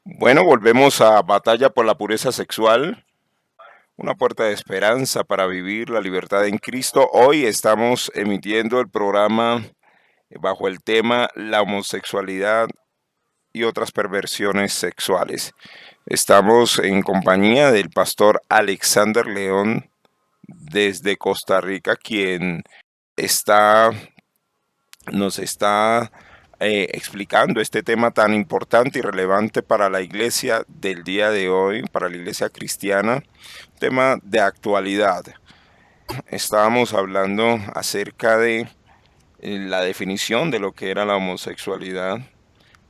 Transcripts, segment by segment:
Bueno, volvemos a Batalla por la Pureza Sexual, una puerta de esperanza para vivir la libertad en Cristo. Hoy estamos emitiendo el programa bajo el tema la homosexualidad y otras perversiones sexuales. Estamos en compañía del pastor Alexander León desde Costa Rica, quien está, nos está explicando este tema tan importante y relevante para la iglesia del día de hoy, para la iglesia cristiana, tema de actualidad. Estábamos hablando acerca de la definición de lo que era la homosexualidad.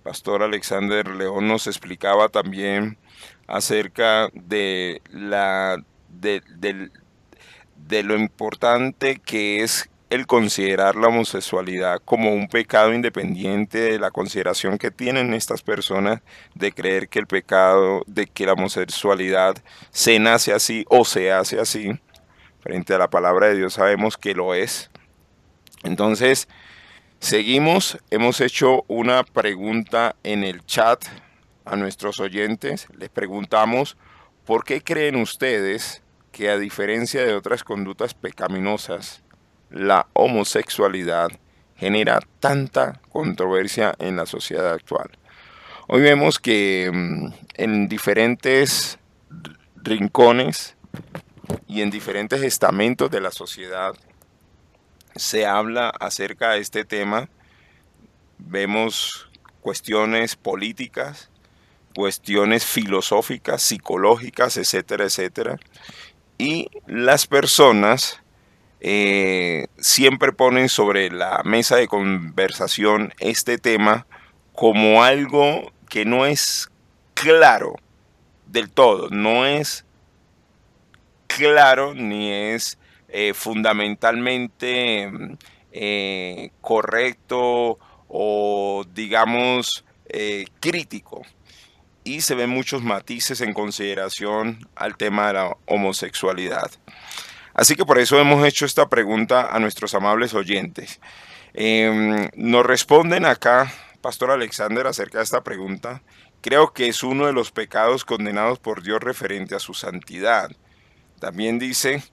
Pastor Alexander León nos explicaba también acerca de lo importante que es el considerar la homosexualidad como un pecado independiente de la consideración que tienen estas personas de creer que el pecado, de que la homosexualidad se nace así o se hace así. Frente a la palabra de Dios sabemos que lo es. Entonces, seguimos, hemos hecho una pregunta en el chat a nuestros oyentes. Les preguntamos, ¿por qué creen ustedes que a diferencia de otras conductas pecaminosas, la homosexualidad genera tanta controversia en la sociedad actual? Hoy vemos que en diferentes rincones y en diferentes estamentos de la sociedad se habla acerca de este tema. Vemos cuestiones políticas, cuestiones filosóficas, psicológicas, etcétera, etcétera. Y las personas siempre ponen sobre la mesa de conversación este tema como algo que no es claro del todo, no es claro ni es fundamentalmente correcto o digamos crítico. Y se ven muchos matices en consideración al tema de la homosexualidad. Así que por eso hemos hecho esta pregunta a nuestros amables oyentes. Nos responden acá, Pastor Alexander, acerca de esta pregunta. Creo que es uno de los pecados condenados por Dios referente a su santidad. También dice,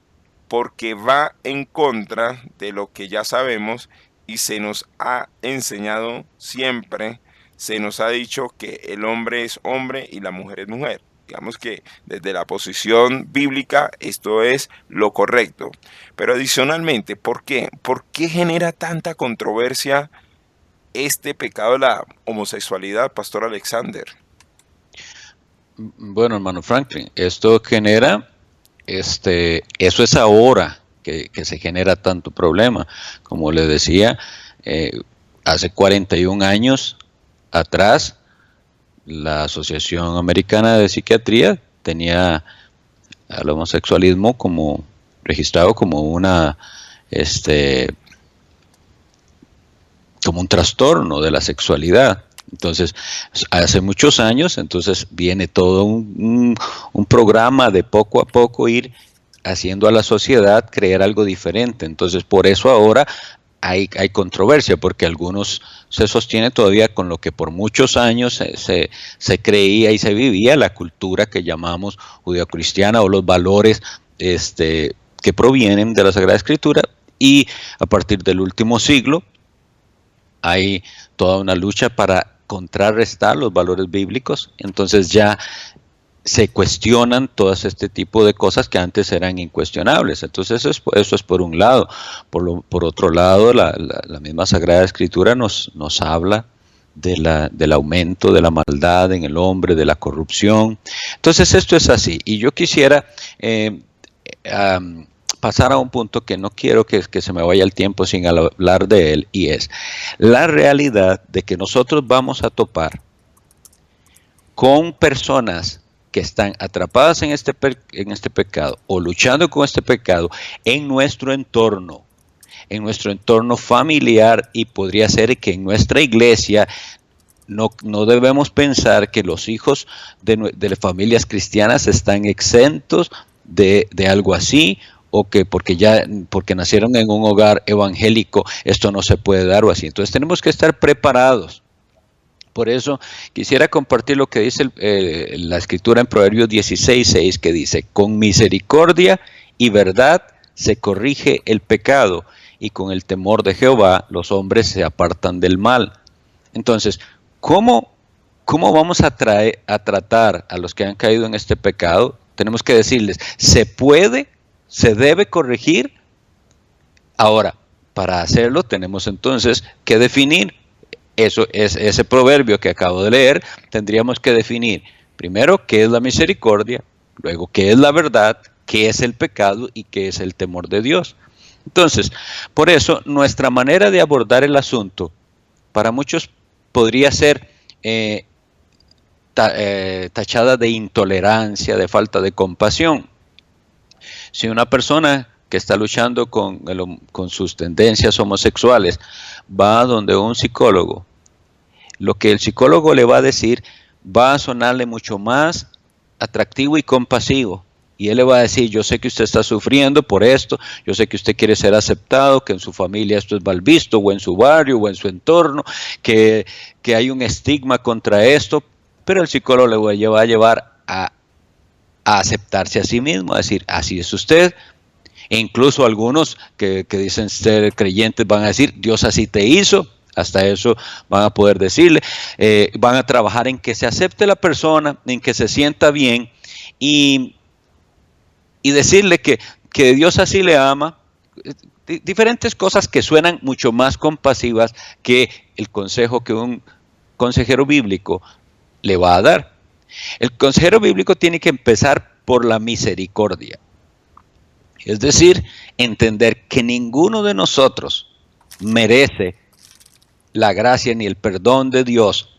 porque va en contra de lo que ya sabemos y se nos ha enseñado siempre, se nos ha dicho que el hombre es hombre y la mujer es mujer. Digamos que desde la posición bíblica esto es lo correcto. Pero adicionalmente, ¿por qué? ¿Por qué genera tanta controversia este pecado de la homosexualidad, Pastor Alexander? Bueno, hermano Franklin, esto genera, eso es ahora que se genera tanto problema. Como le decía, hace 41 años atrás, la Asociación Americana de Psiquiatría tenía al homosexualismo como registrado como como un trastorno de la sexualidad. Entonces, hace muchos años, entonces viene todo un programa de poco a poco ir haciendo a la sociedad creer algo diferente. Entonces, por eso ahora hay controversia, porque algunos se sostienen todavía con lo que por muchos años se creía y se vivía, la cultura que llamamos judeocristiana o los valores que provienen de la Sagrada Escritura, y a partir del último siglo hay toda una lucha para contrarrestar los valores bíblicos. Entonces ya se cuestionan todas este tipo de cosas que antes eran incuestionables. Entonces eso es por un lado. Por otro lado, la misma Sagrada Escritura nos habla del aumento de la maldad en el hombre, de la corrupción. Entonces esto es así. Y yo quisiera pasar a un punto que no quiero que se me vaya el tiempo sin hablar de él, y es la realidad de que nosotros vamos a topar con personas que están atrapadas en este pecado o luchando con este pecado en nuestro entorno familiar, y podría ser que en nuestra iglesia. No debemos pensar que los hijos de familias cristianas están exentos de algo así, o que porque nacieron en un hogar evangélico esto no se puede dar o así. Entonces tenemos que estar preparados Por eso quisiera compartir lo que dice la escritura en Proverbios 16:6, que dice: con misericordia y verdad se corrige el pecado, y con el temor de Jehová los hombres se apartan del mal. Entonces, ¿cómo vamos a tratar a los que han caído en este pecado? Tenemos que decirles, se puede, se debe corregir. Ahora, para hacerlo tenemos entonces que definir. Eso es ese proverbio que acabo de leer. Tendríamos que definir primero qué es la misericordia, luego qué es la verdad, qué es el pecado y qué es el temor de Dios. Entonces, por eso nuestra manera de abordar el asunto para muchos podría ser tachada de intolerancia, de falta de compasión. Si una persona que está luchando con sus tendencias homosexuales va donde un psicólogo, lo que el psicólogo le va a decir va a sonarle mucho más atractivo y compasivo. Y él le va a decir, yo sé que usted está sufriendo por esto, yo sé que usted quiere ser aceptado, que en su familia esto es mal visto, o en su barrio, o en su entorno, que hay un estigma contra esto, pero el psicólogo le va a llevar a aceptarse a sí mismo, a decir, así es usted. E incluso algunos que dicen ser creyentes van a decir, Dios así te hizo. Hasta eso van a poder decirle. Van a trabajar en que se acepte la persona, en que se sienta bien y decirle que Dios así le ama. Diferentes cosas que suenan mucho más compasivas que el consejo que un consejero bíblico le va a dar. El consejero bíblico tiene que empezar por la misericordia. Es decir, entender que ninguno de nosotros merece la gracia ni el perdón de Dios.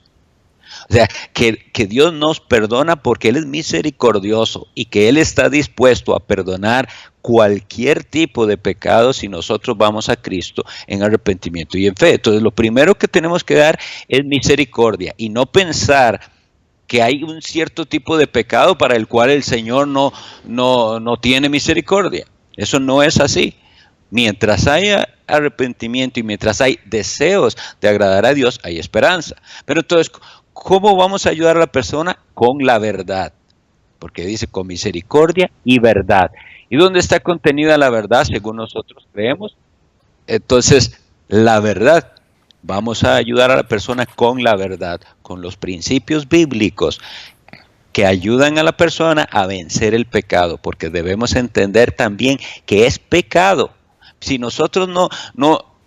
O sea, que Dios nos perdona porque Él es misericordioso y que Él está dispuesto a perdonar cualquier tipo de pecado si nosotros vamos a Cristo en arrepentimiento y en fe. Entonces, lo primero que tenemos que dar es misericordia y no pensar que hay un cierto tipo de pecado para el cual el Señor no tiene misericordia. Eso no es así. Mientras haya arrepentimiento y mientras hay deseos de agradar a Dios, hay esperanza. Pero entonces, ¿cómo vamos a ayudar a la persona? Con la verdad. Porque dice con misericordia y verdad. ¿Y dónde está contenida la verdad según nosotros creemos? Entonces, la verdad. Vamos a ayudar a la persona con la verdad, con los principios bíblicos que ayudan a la persona a vencer el pecado, porque debemos entender también que es pecado. Si nosotros no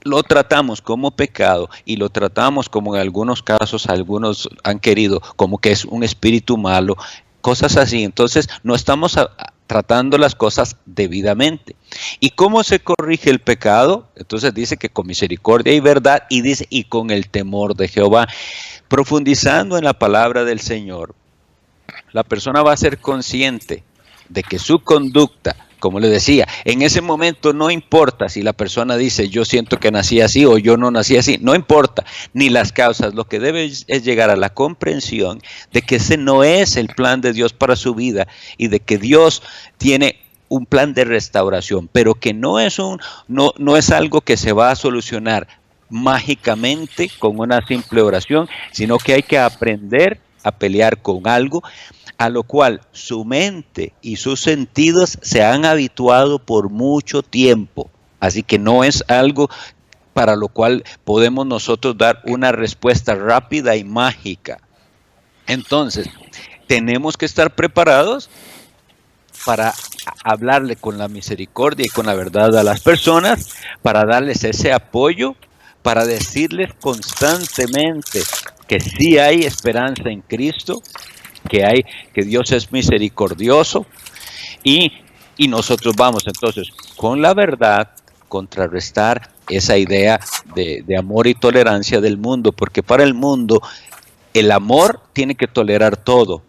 lo tratamos como pecado y lo tratamos como en algunos casos, algunos han querido, como que es un espíritu malo, cosas así, entonces no estamos tratando las cosas debidamente. ¿Y cómo se corrige el pecado? Entonces dice que con misericordia y verdad, y dice, y con el temor de Jehová. Profundizando en la palabra del Señor, la persona va a ser consciente de que su conducta, como le decía, en ese momento no importa si la persona dice yo siento que nací así o yo no nací así, no importa, ni las causas, lo que debe es llegar a la comprensión de que ese no es el plan de Dios para su vida y de que Dios tiene un plan de restauración, pero que no es algo que se va a solucionar mágicamente con una simple oración, sino que hay que aprender a pelear con algo a lo cual su mente y sus sentidos se han habituado por mucho tiempo. Así que no es algo para lo cual podemos nosotros dar una respuesta rápida y mágica. Entonces, tenemos que estar preparados para hablarle con la misericordia y con la verdad a las personas, para darles ese apoyo, para decirles constantemente que sí hay esperanza en Cristo, que Dios es misericordioso y nosotros vamos entonces con la verdad contrarrestar esa idea de amor y tolerancia del mundo, porque para el mundo el amor tiene que tolerar todo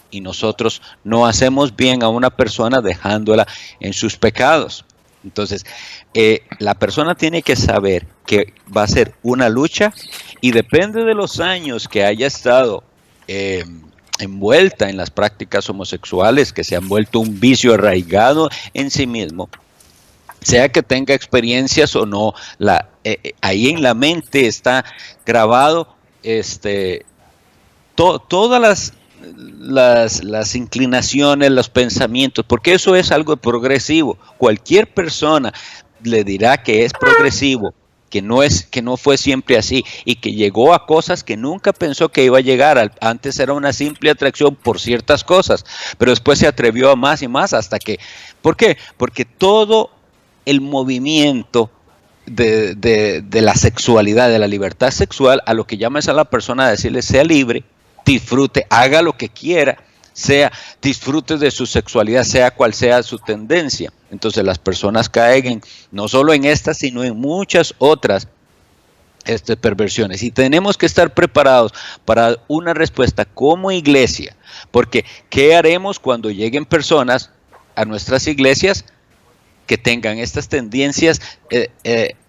y nosotros no hacemos bien a una persona dejándola en sus pecados. Entonces, la persona tiene que saber que va a ser una lucha y depende de los años que haya estado envuelta en las prácticas homosexuales, que se han vuelto un vicio arraigado en sí mismo, sea que tenga experiencias o no, ahí en la mente está grabado todas las inclinaciones, los pensamientos, porque eso es algo progresivo. Cualquier persona le dirá que es progresivo, que no fue siempre así y que llegó a cosas que nunca pensó que iba a llegar. Antes era una simple atracción por ciertas cosas, pero después se atrevió a más y más hasta que... ¿Por qué? Porque todo el movimiento de la sexualidad, de la libertad sexual, a lo que llamas a la persona a decirle sea libre, disfrute, haga lo que quiera, disfrute de su sexualidad, sea cual sea su tendencia. Entonces las personas caen no solo en estas, sino en muchas otras perversiones. Y tenemos que estar preparados para una respuesta como iglesia, porque ¿qué haremos cuando lleguen personas a nuestras iglesias que tengan estas tendencias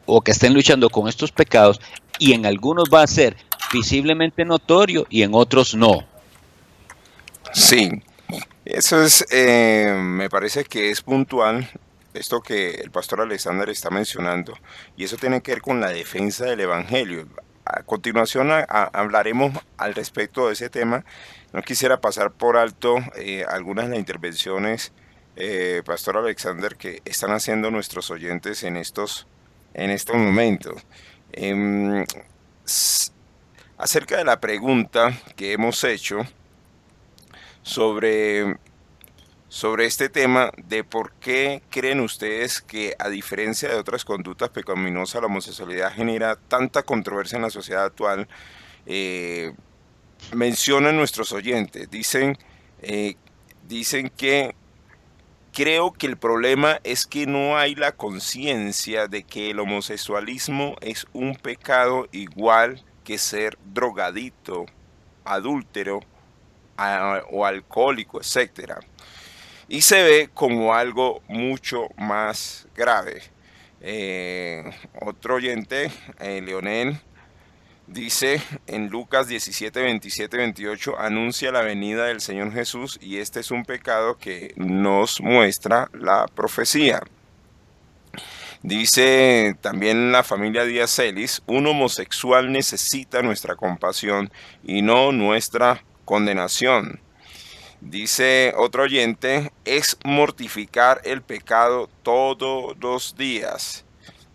o que estén luchando con estos pecados? Y en algunos va a ser visiblemente notorio y en otros no. Sí, eso es, me parece que es puntual esto que el pastor Alexander está mencionando, y eso tiene que ver con la defensa del Evangelio. A continuación hablaremos al respecto de ese tema. No quisiera pasar por alto algunas de las intervenciones, pastor Alexander, que están haciendo nuestros oyentes en estos momentos. Em, Acerca de la pregunta que hemos hecho sobre este tema de por qué creen ustedes que, a diferencia de otras conductas pecaminosas, la homosexualidad genera tanta controversia en la sociedad actual. Mencionan nuestros oyentes, dicen que creo que el problema es que no hay la conciencia de que el homosexualismo es un pecado igual que ser drogadito, adúltero o alcohólico, etcétera, y se ve como algo mucho más grave. Otro oyente, Leonel, dice en Lucas 17, 27, 28, anuncia la venida del Señor Jesús, y este es un pecado que nos muestra la profecía. Dice también la familia Díaz Celis, un homosexual necesita nuestra compasión y no nuestra condenación. Dice otro oyente, es mortificar el pecado todos los días.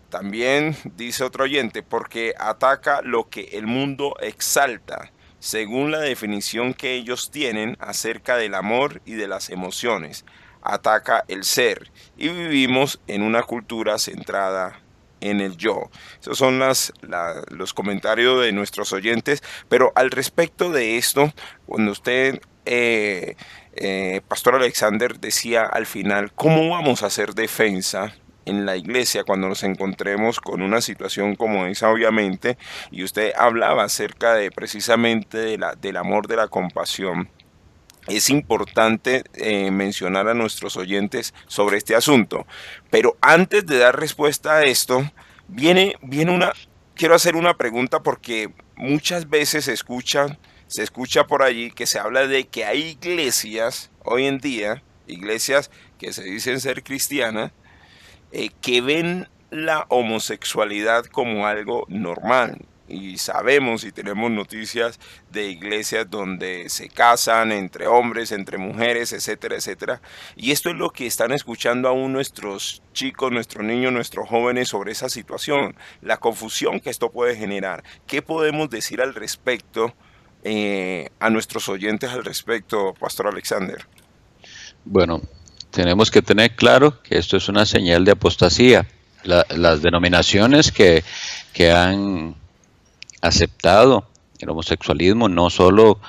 También dice otro oyente, porque ataca lo que el mundo exalta, según la definición que ellos tienen acerca del amor y de las emociones. Ataca el ser, y vivimos en una cultura centrada en el yo. Esos son los comentarios de nuestros oyentes. Pero al respecto de esto, cuando usted, pastor Alexander, decía al final, ¿cómo vamos a hacer defensa en la iglesia cuando nos encontremos con una situación como esa, obviamente? Y usted hablaba acerca de precisamente del amor, de la compasión. Es importante mencionar a nuestros oyentes sobre este asunto. Pero antes de dar respuesta a esto, quiero hacer una pregunta, porque muchas veces se escucha por allí que se habla de que hay iglesias hoy en día, iglesias que se dicen ser cristianas, que ven la homosexualidad como algo normal. Y sabemos y tenemos noticias de iglesias donde se casan entre hombres, entre mujeres, etcétera, etcétera. Y esto es lo que están escuchando aún nuestros chicos, nuestros niños, nuestros jóvenes sobre esa situación, la confusión que esto puede generar. ¿Qué podemos decir al respecto, a nuestros oyentes al respecto, pastor Alexander? Bueno, tenemos que tener claro que esto es una señal de apostasía. Las denominaciones que han aceptado el homosexualismo, no solo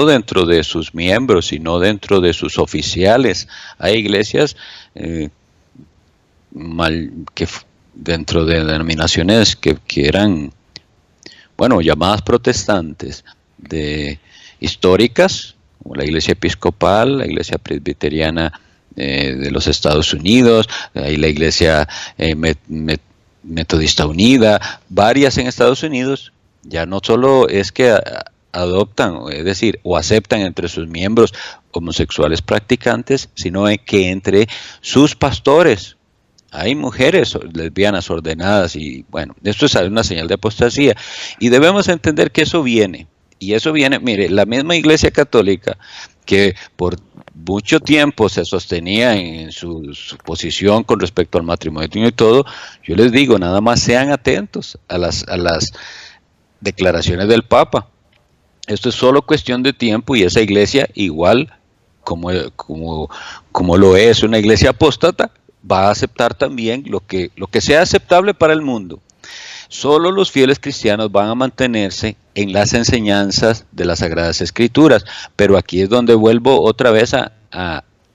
dentro de sus miembros, sino dentro de sus oficiales. Hay iglesias dentro de denominaciones que eran, bueno, llamadas protestantes, históricas, como la Iglesia Episcopal, la Iglesia Presbiteriana de los Estados Unidos, hay la Iglesia Metodista Unida, varias en Estados Unidos. Ya no solo es que adoptan, es decir, o aceptan entre sus miembros homosexuales practicantes, sino que entre sus pastores hay mujeres lesbianas ordenadas. Y bueno, esto es una señal de apostasía, y debemos entender que eso viene Y eso viene, mire, la misma Iglesia Católica que por mucho tiempo se sostenía en su posición con respecto al matrimonio y todo, yo les digo, nada más sean atentos a las declaraciones del Papa. Esto es solo cuestión de tiempo y esa iglesia, igual como lo es una iglesia apóstata, va a aceptar también lo que sea aceptable para el mundo. Solo los fieles cristianos van a mantenerse en las enseñanzas de las Sagradas Escrituras, pero aquí es donde vuelvo otra vez a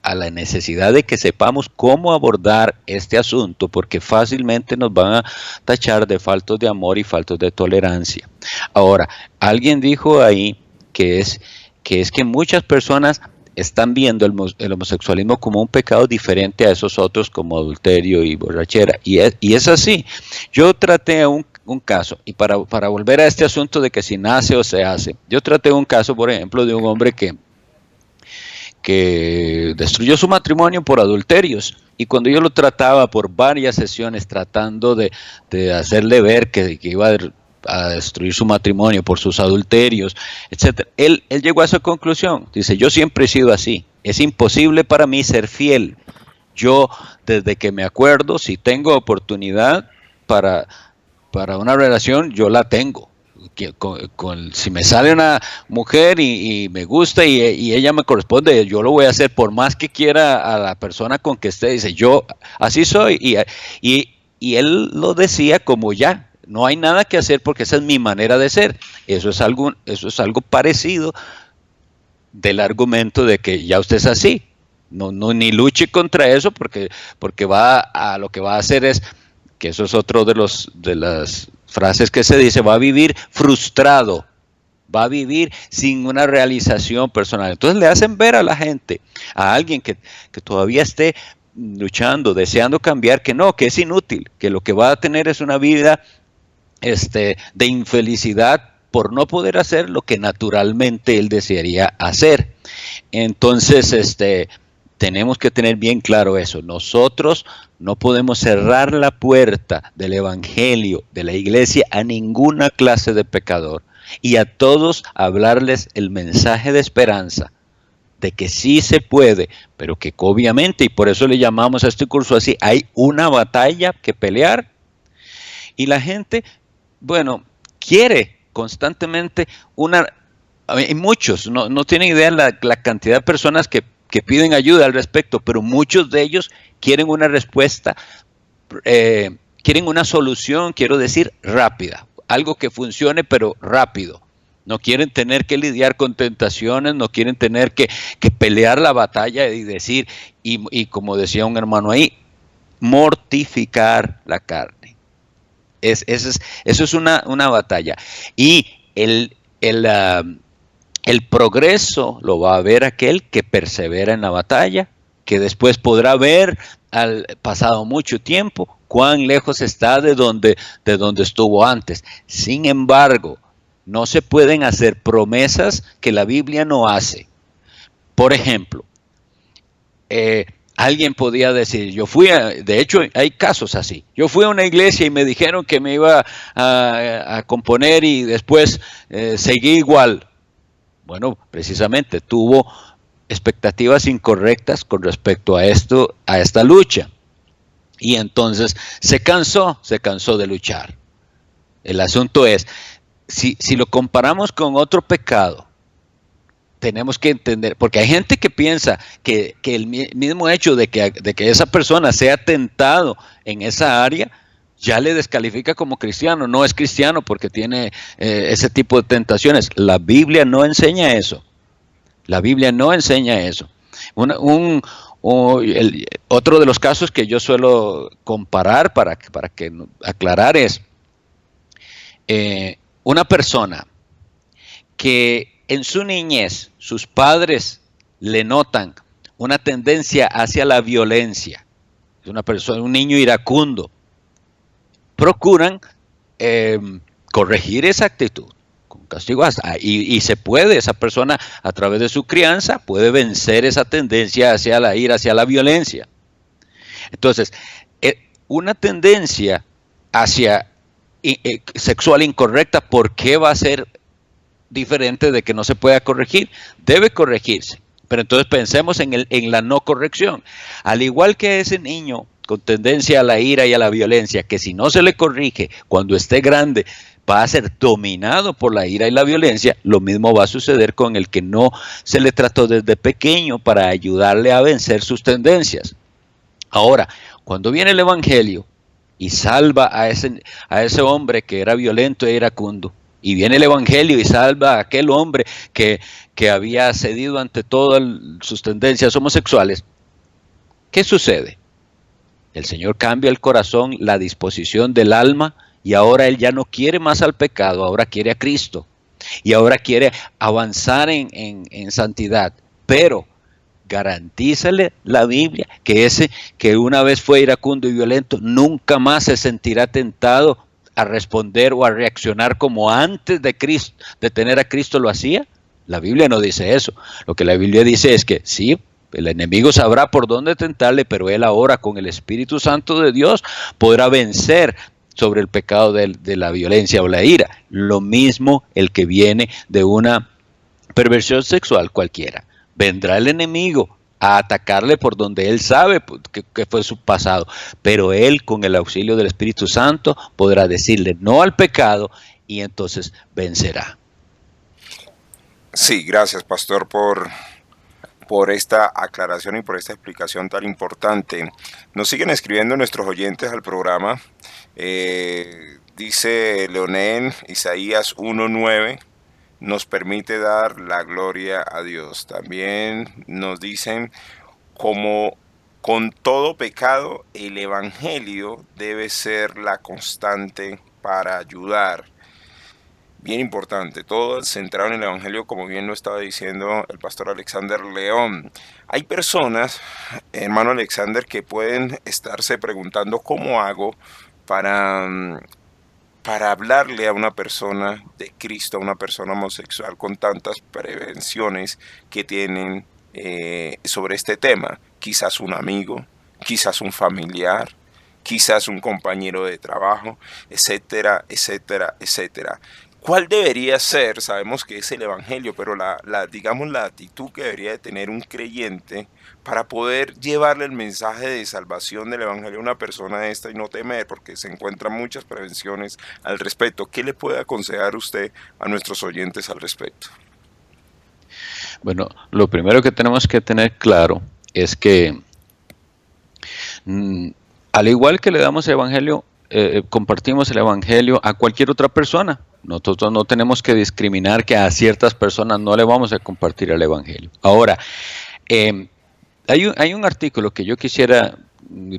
la necesidad de que sepamos cómo abordar este asunto, porque fácilmente nos van a tachar de faltos de amor y faltos de tolerancia. Ahora, alguien dijo ahí que muchas personas están viendo el homosexualismo como un pecado diferente a esos otros como adulterio y borrachera, y es así. Yo traté un caso, y para volver a este asunto de que si nace o se hace, yo traté un caso, por ejemplo, de un hombre que destruyó su matrimonio por adulterios, y cuando yo lo trataba por varias sesiones tratando de hacerle ver que iba a destruir su matrimonio por sus adulterios, etcétera, él llegó a esa conclusión. Dice: yo siempre he sido así, es imposible para mí ser fiel. Yo, desde que me acuerdo, si tengo oportunidad para una relación, yo la tengo. Si me sale una mujer y me gusta y ella me corresponde, yo lo voy a hacer por más que quiera a la persona con que esté. Dice: yo así soy, y él lo decía como ya, no hay nada que hacer porque esa es mi manera de ser. Eso es algo parecido del argumento de que ya usted es así. No, ni luche contra eso porque lo que va a hacer es, que eso es otro de las frases que se dice, va a vivir frustrado, va a vivir sin una realización personal. Entonces le hacen ver a la gente, a alguien que todavía esté luchando, deseando cambiar, que no, que es inútil, que lo que va a tener es una vida de infelicidad por no poder hacer lo que naturalmente él desearía hacer. Entonces, tenemos que tener bien claro eso. Nosotros no podemos cerrar la puerta del evangelio, de la iglesia, a ninguna clase de pecador, y a todos hablarles el mensaje de esperanza, de que sí se puede, pero que obviamente, y por eso le llamamos a este curso así, hay una batalla que pelear, y la gente, bueno, quiere constantemente hay muchos, no tienen idea la cantidad de personas que piden ayuda al respecto, pero muchos de ellos quieren una respuesta, quieren una solución, quiero decir, rápida, algo que funcione pero rápido. No quieren tener que lidiar con tentaciones, no quieren tener que pelear la batalla y decir, y como decía un hermano ahí, mortificar la carne. Eso es una batalla. Y el progreso lo va a ver aquel que persevera en la batalla, que después podrá ver, al pasado mucho tiempo, cuán lejos está de donde estuvo antes. Sin embargo, no se pueden hacer promesas que la Biblia no hace. Por ejemplo, alguien podía decir, de hecho hay casos así, yo fui a una iglesia y me dijeron que me iba a componer y después seguí igual. Bueno, precisamente tuvo expectativas incorrectas con respecto a esta lucha. Y entonces se cansó de luchar. El asunto es, si lo comparamos con otro pecado, tenemos que entender, porque hay gente que piensa que el mismo hecho de que esa persona sea tentado en esa área, ya le descalifica como cristiano. No es cristiano porque tiene ese tipo de tentaciones. La Biblia no enseña eso. La Biblia no enseña eso. Otro de los casos que yo suelo comparar para que aclarar es una persona que en su niñez sus padres le notan una tendencia hacia la violencia. Es un niño iracundo. Procuran corregir esa actitud con castigo y se puede, esa persona a través de su crianza puede vencer esa tendencia hacia la ira, hacia la violencia. Entonces, una tendencia hacia sexual incorrecta, ¿por qué va a ser diferente de que no se pueda corregir, debe corregirse. Pero entonces pensemos en la no corrección. Al igual que ese niño con tendencia a la ira y a la violencia, que si no se le corrige cuando esté grande, va a ser dominado por la ira y la violencia, lo mismo va a suceder con el que no se le trató desde pequeño para ayudarle a vencer sus tendencias. Ahora, cuando viene el Evangelio y salva a ese hombre que era violento e iracundo, y viene el Evangelio y salva a aquel hombre que había cedido ante todas sus tendencias homosexuales, ¿qué sucede? El Señor cambia el corazón, la disposición del alma, y ahora Él ya no quiere más al pecado, ahora quiere a Cristo. Y ahora quiere avanzar en santidad. Pero garantízale la Biblia que ese que una vez fue iracundo y violento, nunca más se sentirá tentado a responder o a reaccionar como antes de Cristo, de tener a Cristo lo hacía. La Biblia no dice eso. Lo que la Biblia dice es que sí, el enemigo sabrá por dónde tentarle, pero él ahora con el Espíritu Santo de Dios podrá vencer sobre el pecado de la violencia o la ira. Lo mismo el que viene de una perversión sexual cualquiera. Vendrá el enemigo a atacarle por donde él sabe que fue su pasado, pero él con el auxilio del Espíritu Santo podrá decirle no al pecado y entonces vencerá. Sí, gracias, pastor, por esta aclaración y por esta explicación tan importante. Nos siguen escribiendo nuestros oyentes al programa. Dice Leonel, Isaías 1:9 nos permite dar la gloria a Dios. También nos dicen, como con todo pecado, el Evangelio debe ser la constante para ayudar. Bien importante, todo centrado en el Evangelio, como bien lo estaba diciendo el pastor Alexander León. Hay personas, hermano Alexander, que pueden estarse preguntando cómo hago para hablarle a una persona de Cristo, a una persona homosexual, con tantas prevenciones que tienen sobre este tema. Quizás un amigo, quizás un familiar, quizás un compañero de trabajo, etcétera, etcétera, etcétera. ¿Cuál debería ser? Sabemos que es el Evangelio, pero digamos la actitud que debería de tener un creyente para poder llevarle el mensaje de salvación del Evangelio a una persona esta y no temer, porque se encuentran muchas prevenciones al respecto. ¿Qué le puede aconsejar usted a nuestros oyentes al respecto? Bueno, lo primero que tenemos que tener claro es que al igual que le damos el Evangelio, compartimos el Evangelio a cualquier otra persona. Nosotros no tenemos que discriminar que a ciertas personas no le vamos a compartir el Evangelio. Ahora, hay un artículo que yo quisiera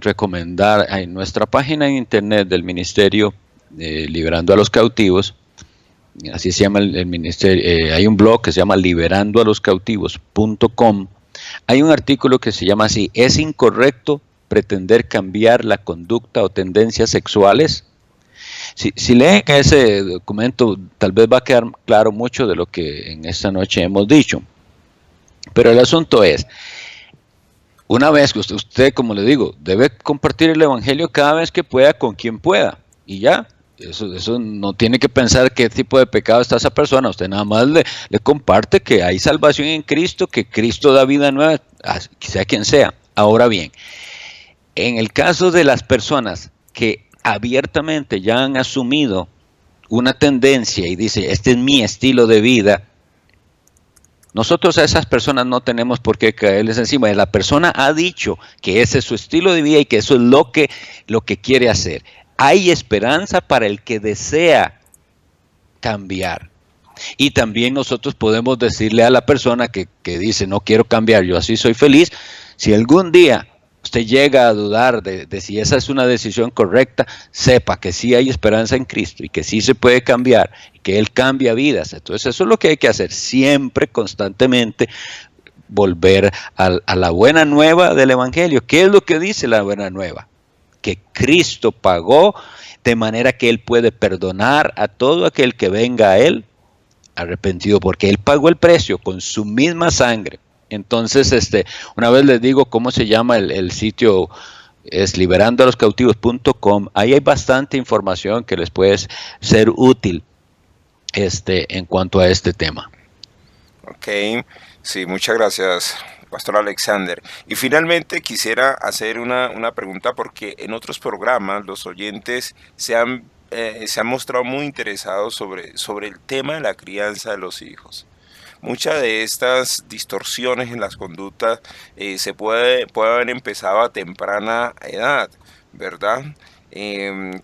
recomendar en nuestra página en internet del Ministerio Liberando a los Cautivos. Así se llama el ministerio. Hay un blog que se llama liberandoaloscautivos.com. Hay un artículo que se llama así: ¿es incorrecto pretender cambiar la conducta o tendencias sexuales? Si leen ese documento, tal vez va a quedar claro mucho de lo que en esta noche hemos dicho. Pero el asunto es, una vez que usted, como le digo, debe compartir el Evangelio cada vez que pueda con quien pueda. Y ya, eso no tiene que pensar qué tipo de pecado está esa persona. Usted nada más le comparte que hay salvación en Cristo, que Cristo da vida nueva, sea quien sea. Ahora bien, en el caso de las personas que abiertamente ya han asumido una tendencia y dice, este es mi estilo de vida, nosotros a esas personas no tenemos por qué caerles encima. La persona ha dicho que ese es su estilo de vida y que eso es lo que quiere hacer. Hay esperanza para el que desea cambiar. Y también nosotros podemos decirle a la persona que dice, no quiero cambiar, yo así soy feliz. Si algún día usted llega a dudar de si esa es una decisión correcta, sepa que sí hay esperanza en Cristo y que sí se puede cambiar y que Él cambia vidas. Entonces eso es lo que hay que hacer, siempre, constantemente, volver a la buena nueva del Evangelio. ¿Qué es lo que dice la buena nueva? Que Cristo pagó de manera que Él puede perdonar a todo aquel que venga a Él arrepentido, porque Él pagó el precio con su misma sangre. Entonces, una vez les digo cómo se llama el sitio, es liberandoaloscautivos.com. Ahí hay bastante información que les puede ser útil. en cuanto a este tema. Ok, sí, muchas gracias, Pastor Alexander. Y finalmente quisiera hacer una pregunta porque en otros programas los oyentes se han mostrado muy interesados sobre el tema de la crianza de los hijos. Muchas de estas distorsiones en las conductas puede haber empezado a temprana edad, ¿verdad?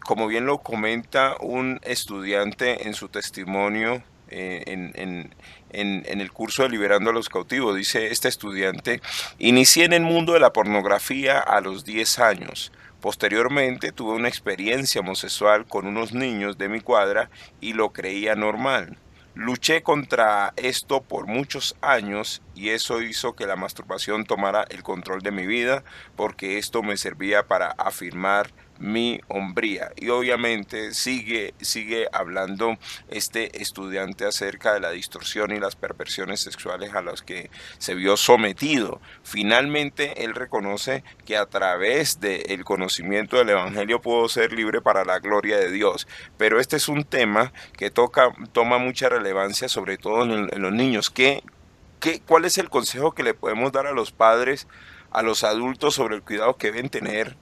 Como bien lo comenta un estudiante en su testimonio en el curso de Liberando a los Cautivos, dice este estudiante: inicié en el mundo de la pornografía a los 10 años. Posteriormente tuve una experiencia homosexual con unos niños de mi cuadra y lo creía normal. Luché contra esto por muchos años y eso hizo que la masturbación tomara el control de mi vida, porque esto me servía para afirmar mi hombría. Y obviamente sigue hablando este estudiante acerca de la distorsión y las perversiones sexuales a las que se vio sometido. Finalmente él reconoce que a través del conocimiento del Evangelio pudo ser libre para la gloria de Dios. Pero este es un tema que toma mucha relevancia, sobre todo en los niños. ¿Cuál es el consejo que le podemos dar a los padres, a los adultos, sobre el cuidado que deben tener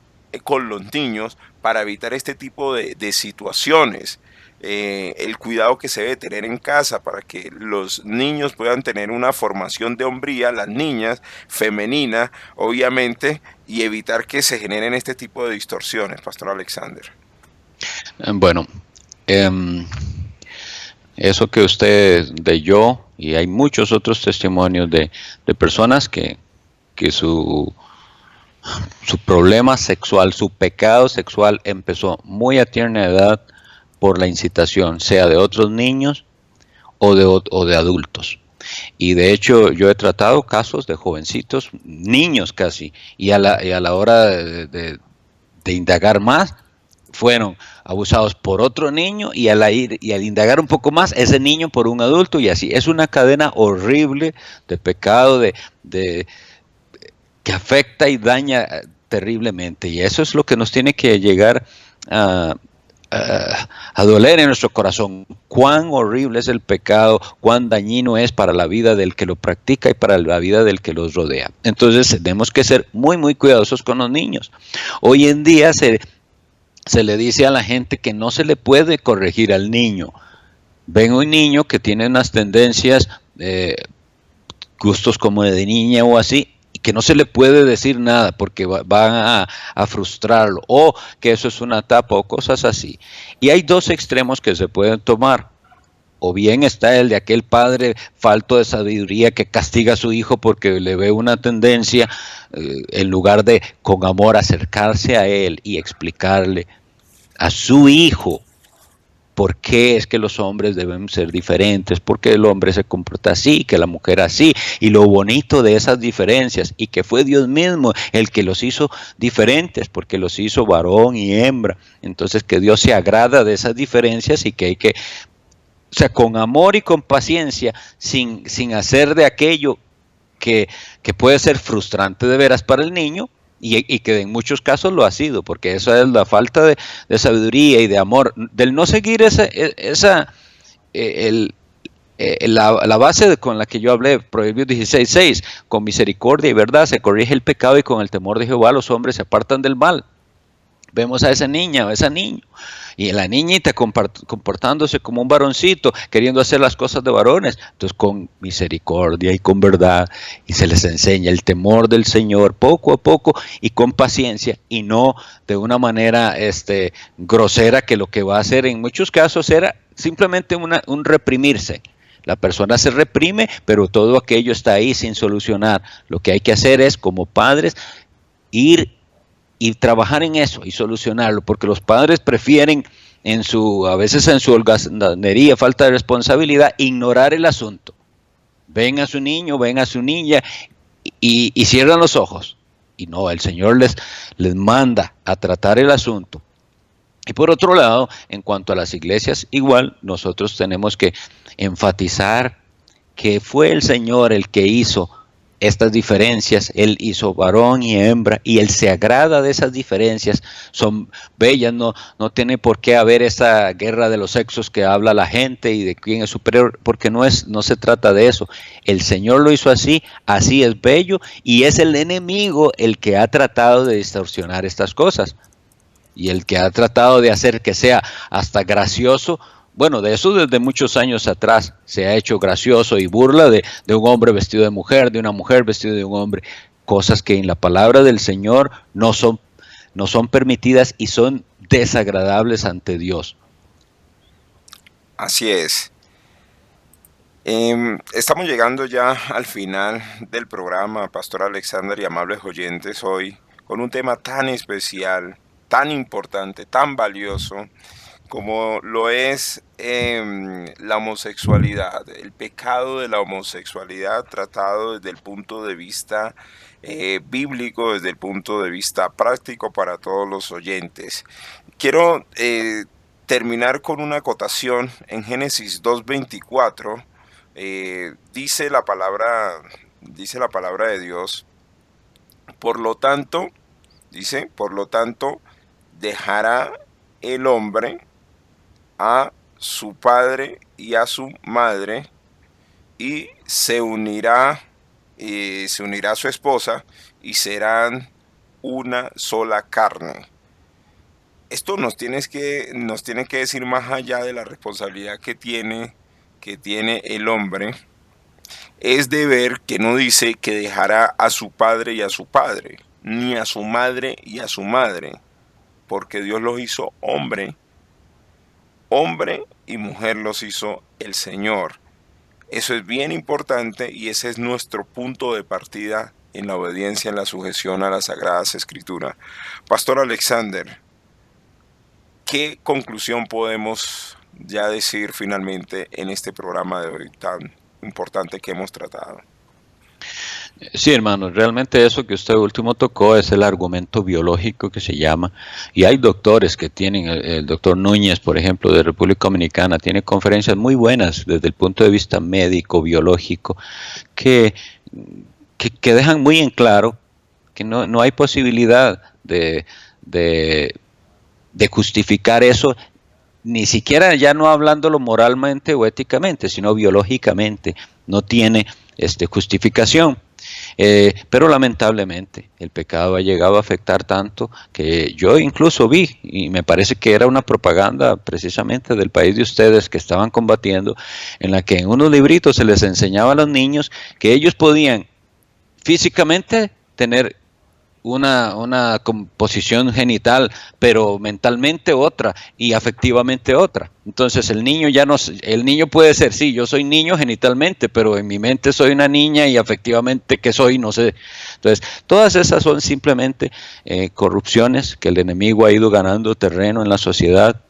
con los niños para evitar este tipo de situaciones? El cuidado que se debe tener en casa para que los niños puedan tener una formación de hombría, las niñas, femenina, obviamente, y evitar que se generen este tipo de distorsiones, Pastor Alexander. Bueno, eso que usted leyó, y hay muchos otros testimonios de personas que su problema sexual, su pecado sexual empezó muy a tierna edad por la incitación, sea de otros niños o de adultos. Y de hecho yo he tratado casos de jovencitos, niños casi, y a la hora de indagar más, fueron abusados por otro niño y al indagar un poco más, ese niño por un adulto, y así. Es una cadena horrible de pecado, que afecta y daña terriblemente, y eso es lo que nos tiene que llegar a doler en nuestro corazón. Cuán horrible es el pecado, cuán dañino es para la vida del que lo practica y para la vida del que los rodea. Entonces tenemos que ser muy muy cuidadosos con los niños. Hoy en día se le dice a la gente que no se le puede corregir al niño. Ven un niño que tiene unas tendencias, gustos como de niña o así, y que no se le puede decir nada porque van a frustrarlo, o que eso es una tapa o cosas así. Y hay dos extremos que se pueden tomar. O bien está el de aquel padre falto de sabiduría que castiga a su hijo porque le ve una tendencia, en lugar de con amor acercarse a él y explicarle a su hijo por qué es que los hombres deben ser diferentes, por qué el hombre se comporta así, que la mujer así, y lo bonito de esas diferencias, y que fue Dios mismo el que los hizo diferentes, porque los hizo varón y hembra. Entonces que Dios se agrada de esas diferencias y que hay que, o sea, con amor y con paciencia, sin hacer de aquello que puede ser frustrante de veras para el niño, y que en muchos casos lo ha sido, porque esa es la falta de sabiduría y de amor, del no seguir la base con la que yo hablé, Proverbios 16:6, con misericordia y verdad se corrige el pecado, y con el temor de Jehová los hombres se apartan del mal. Vemos a esa niña o esa niño, y la niñita comportándose como un varoncito, queriendo hacer las cosas de varones. Entonces con misericordia y con verdad, y se les enseña el temor del Señor poco a poco y con paciencia, y no de una manera grosera, que lo que va a hacer en muchos casos era simplemente un reprimirse. La persona se reprime, pero todo aquello está ahí sin solucionar. Lo que hay que hacer es, como padres, ir y trabajar en eso y solucionarlo, porque los padres prefieren a veces en su holgazanería, falta de responsabilidad, ignorar el asunto. Ven a su niño, ven a su niña y cierran los ojos. Y no, el Señor les manda a tratar el asunto. Y por otro lado, en cuanto a las iglesias, igual nosotros tenemos que enfatizar que fue el Señor el que hizo estas diferencias, Él hizo varón y hembra, y Él se agrada de esas diferencias, son bellas, no tiene por qué haber esa guerra de los sexos que habla la gente y de quién es superior, porque no se trata de eso. El Señor lo hizo así, así es bello, y es el enemigo el que ha tratado de distorsionar estas cosas, y el que ha tratado de hacer que sea hasta gracioso. Bueno, de eso desde muchos años atrás se ha hecho gracioso y burla de un hombre vestido de mujer, de una mujer vestida de un hombre, cosas que en la palabra del Señor no son permitidas y son desagradables ante Dios. Así es. Estamos llegando ya al final del programa, Pastor Alexander y amables oyentes, hoy con un tema tan especial, tan importante, tan valioso, como lo es la homosexualidad, el pecado de la homosexualidad tratado desde el punto de vista bíblico, desde el punto de vista práctico para todos los oyentes. Quiero terminar con una acotación en Génesis 2:24. Dice la palabra de Dios, por lo tanto, dejará el hombre a su padre y a su madre y se unirá a su esposa y serán una sola carne. Esto nos tiene que decir, más allá de la responsabilidad que tiene el hombre, es de ver que no dice que dejará a su padre y a su padre, ni a su madre y a su madre, porque Dios los hizo hombre y mujer los hizo el Señor. Eso es bien importante y ese es nuestro punto de partida en la obediencia, en la sujeción a las Sagradas Escrituras. Pastor Alexander, ¿qué conclusión podemos ya decir finalmente en este programa de hoy tan importante que hemos tratado? Sí, hermano, realmente eso que usted último tocó es el argumento biológico que se llama, y hay doctores que tienen, el doctor Núñez, por ejemplo, de República Dominicana, tiene conferencias muy buenas desde el punto de vista médico, biológico, que dejan muy en claro que no hay posibilidad de justificar eso, ni siquiera ya no hablándolo moralmente o éticamente, sino biológicamente, no tiene justificación. Pero lamentablemente el pecado ha llegado a afectar tanto que yo incluso vi, y me parece que era una propaganda precisamente del país de ustedes que estaban combatiendo, en la que en unos libritos se les enseñaba a los niños que ellos podían físicamente tener una composición genital, pero mentalmente otra y afectivamente otra. Entonces el niño puede ser, sí, yo soy niño genitalmente, pero en mi mente soy una niña y afectivamente que soy, no sé. Entonces, todas esas son simplemente corrupciones que el enemigo ha ido ganando terreno en la sociedad,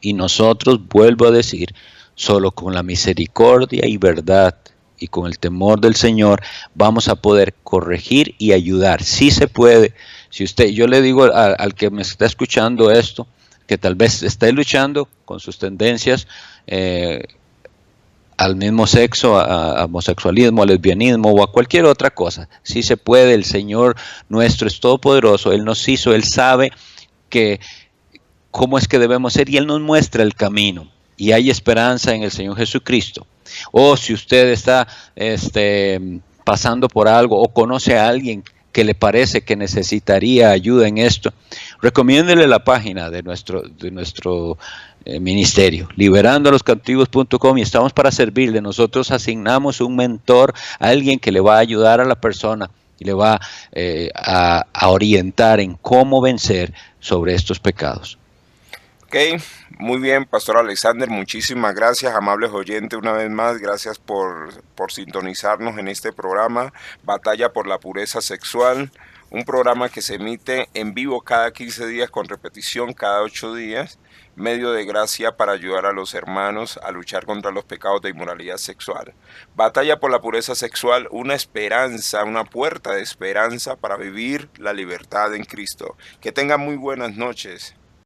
y nosotros, vuelvo a decir, solo con la misericordia y verdad y con el temor del Señor vamos a poder corregir y ayudar. Sí se puede. Yo le digo al que me está escuchando esto, que tal vez esté luchando con sus tendencias al mismo sexo, a homosexualismo, a lesbianismo o a cualquier otra cosa. Sí se puede. El Señor nuestro es todopoderoso. Él nos hizo, Él sabe cómo es que debemos ser y Él nos muestra el camino. Y hay esperanza en el Señor Jesucristo. O si usted está pasando por algo o conoce a alguien que le parece que necesitaría ayuda en esto, recomiéndele la página de nuestro ministerio, liberandoloscautivos.com, y estamos para servirle. Nosotros asignamos un mentor, a alguien que le va a ayudar a la persona y le va a orientar en cómo vencer sobre estos pecados. Ok, muy bien, Pastor Alexander, muchísimas gracias, amables oyentes, una vez más, gracias por sintonizarnos en este programa, Batalla por la Pureza Sexual, un programa que se emite en vivo cada 15 días con repetición cada 8 días, medio de gracia para ayudar a los hermanos a luchar contra los pecados de inmoralidad sexual. Batalla por la Pureza Sexual, una esperanza, una puerta de esperanza para vivir la libertad en Cristo. Que tengan muy buenas noches.